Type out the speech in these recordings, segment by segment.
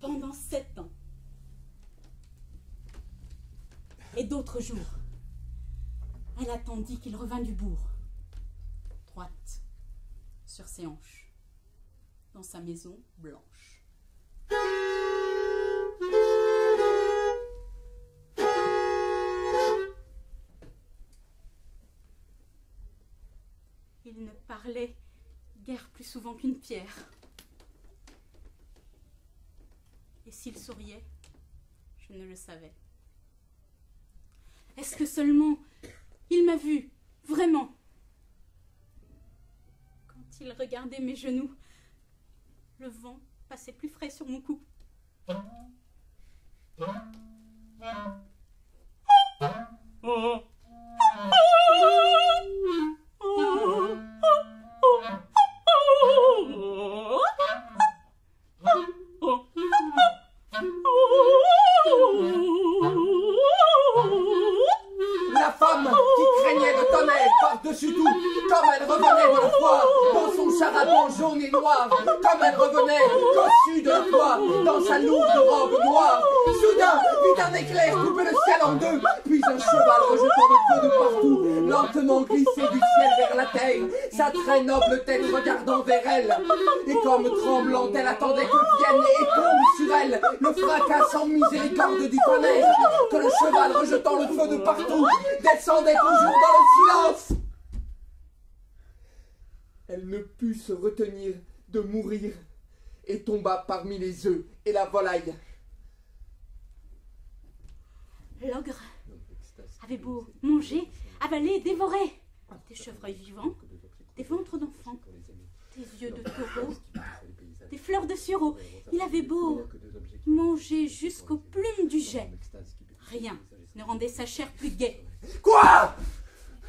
pendant 7 ans. Et d'autres jours, elle attendit qu'il revînt du bourg, droite, sur ses hanches, dans sa maison blanche. Il ne parlait guère plus souvent qu'une pierre. Et s'il souriait, je ne le savais. Est-ce que seulement il m'a vue, vraiment? Quand il regardait mes genoux, le vent passait plus frais sur mon cou. La femme qui craignait le tonnerre par-dessus tout, comme elle revenait de la foire, dans son charaban jaune et noir, comme elle revenait, cossue de la foire, dans sa lourde robe noire. Soudain, vit un éclair couper le ciel en deux, puis un cheval rejetant le feu de partout, lentement glissé du ciel vers la terre, sa très noble tête regardant vers elle. Et comme tremblante, elle attendait que vienne et tombe sur elle le fracas sans miséricorde du tonnerre, que le cheval rejetant le feu de partout descendait toujours dans le silence. Elle ne put se retenir de mourir et tomba parmi les œufs et la volaille. L'ogre avait beau manger, avaler, dévorer des chevreuils vivants, des ventres d'enfants, des yeux de taureau, des fleurs de sureau. Il avait beau manger jusqu'aux plumes du jet. Rien ne rendait sa chair plus gaie. Quoi?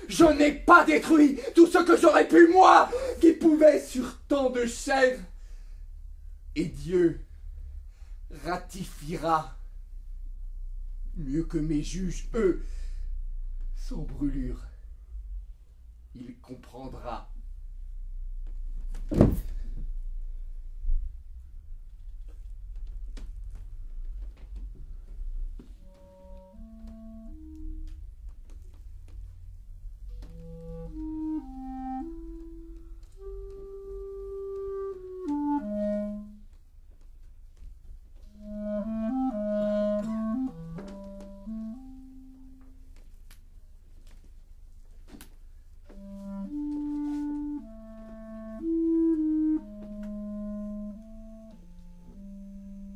Je n'ai pas détruit tout ce que j'aurais pu, moi, qui pouvait sur tant de chair. Et Dieu ratifiera, mieux que mes juges, eux, sans brûlure. Il comprendra.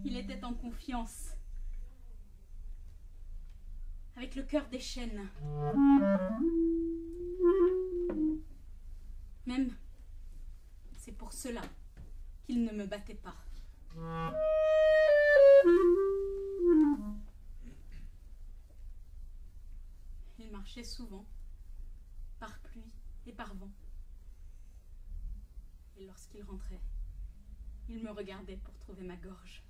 Il était en confiance, avec le cœur des chênes. Même, c'est pour cela qu'il ne me battait pas. Il marchait souvent, par pluie et par vent. Et lorsqu'il rentrait, il me regardait pour trouver ma gorge.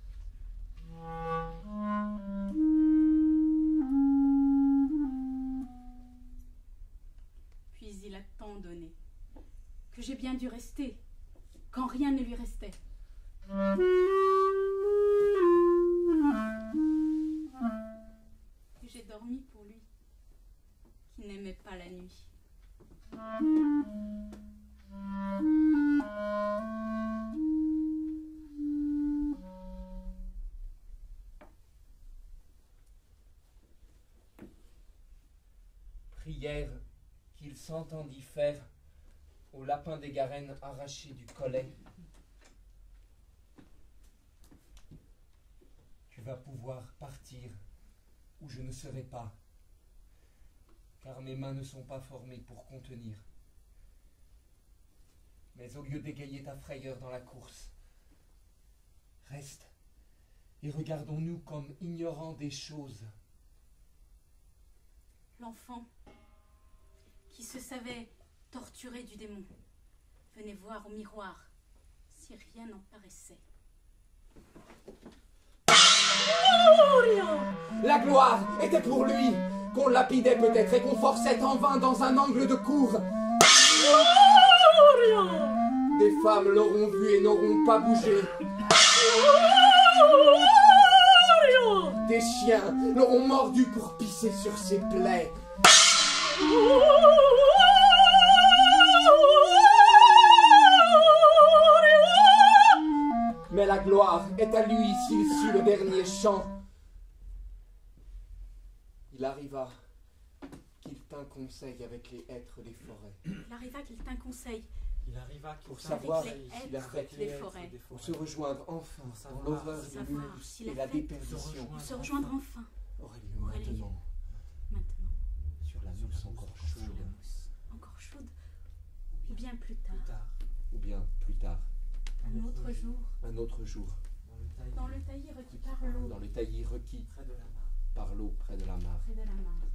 Puis il a tant donné que j'ai bien dû rester quand rien ne lui restait. Et j'ai dormi pour lui qui n'aimait pas la nuit. Prière qu'il s'entendit faire au lapin des Garennes arraché du collet. Tu vas pouvoir partir où je ne serai pas, car mes mains ne sont pas formées pour contenir. Mais au lieu d'égayer ta frayeur dans la course, reste et regardons-nous comme ignorants des choses. L'enfant qui se savait torturé du démon venait voir au miroir si rien n'en paraissait. La gloire était pour lui, qu'on lapidait peut-être et qu'on forçait en vain dans un angle de cour. Des femmes l'auront vu et n'auront pas bougé. des chiens l'auront mordu pour pisser sur ses plaies. Mais la gloire est à lui s'il sut le dernier chant. Il arriva qu'il tint conseil avec les hêtres des forêts. Il arriva qu'il tint conseil. Il arriva Pour savoir avec les s'il hêtres avait des forêts. pour se rejoindre enfin dans l'horreur de savoir l'oubli s'il et a la fait déperdition. Pour se rejoindre enfin. Aurait lieu maintenant sur la mousse encore Sur chaude, la mousse encore chaude. Ou bien plus tard. ou bien plus tard, Un autre jour. un autre jour, Dans le taillis requis par l'eau. dans le taillis requis près de la mare. par l'eau près de la mare. Près de la mare.